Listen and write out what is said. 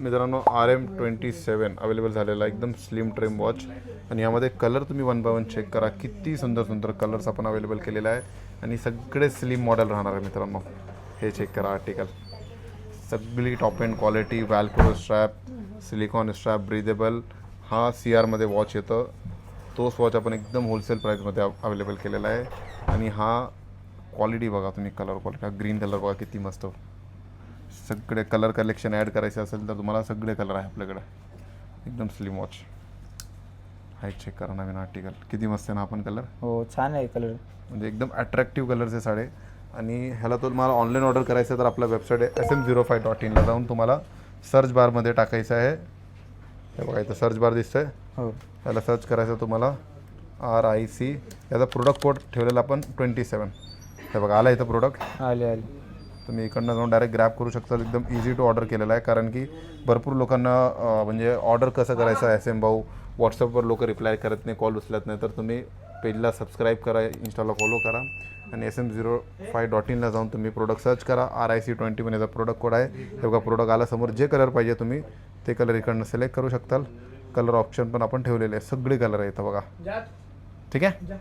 मित्रांनो RM27 available झालेला एकदम स्लिम ट्रिम वॉच आणि यामध्ये कलर तुम्ही 1 बाय 1 चेक करा. किती सुंदर सुंदर कलर्स आपण अवेलेबल केलेले आहे आणि सगळे स्लिम मॉडेल राहणार आहे मित्रांनो. हे चेक करा आर्टिकल, सगळी top end quality, velcro strap, silicone strap, breathable. हा CRमध्ये वॉच येतं. तोच वॉच आपण एकदम होलसेल प्राईजमध्ये अवेलेबल केलेला आहे. आणि हा क्वालिटी बघा तुम्ही, कलर क्वालिटी, हा ग्रीन कलर बघा किती मस्त. सगळे कलर कलेक्शन ॲड करायचे असेल तर तुम्हाला सगळे कलर आहे आपल्याकडे. एकदम स्लिम वॉच. हा एक चेक करा नवीन आर्टिकल, किती मस्त आहे ना आपण कलर. हो छान आहे कलर, म्हणजे एकदम अट्रॅक्टिव्ह कलरचे साडे. आणि ह्याला तो तुम्हाला ऑनलाईन ऑर्डर करायचं तर आपला वेबसाईट आहे SM05.in ला जाऊन तुम्हाला सर्च बारमध्ये टाकायचं आहे. हे बघा इथं सर्च बार दिसतं आहे. हो त्याला सर्च करायचं तुम्हाला RIC. याचा प्रोडक्ट कोड ठेवलेला आपण 27. हे बघा आला इथं प्रोडक्ट. आले. तुम्ही इकडनं जाऊन डायरेक्ट ग्रॅब करू शकता. एकदम इझी टू ऑर्डर केलेला आहे, कारण की भरपूर लोकांना म्हणजे ऑर्डर कसं करायचं आहे SM भाऊ, व्हॉट्सअपवर लोक रिप्लाय करत नाही, कॉल उचलत नाही. तर तुम्ही पेजला सबस्क्राईब करा, इंस्टाला फॉलो करा आणि SM05.in ला जाऊन तुम्ही प्रोडक्ट सर्च करा. RIC21 याचा प्रोडक्ट कोड आहे. हे बघा प्रोडक्ट आला समोर. जे कलर पाहिजे तुम्ही ते कलर इकडनं सिलेक्ट करू शकताल. कलर ऑप्शन पण आपण ठेवलेले आहे, सगळे कलर आहे इथं बघा. ठीक आहे.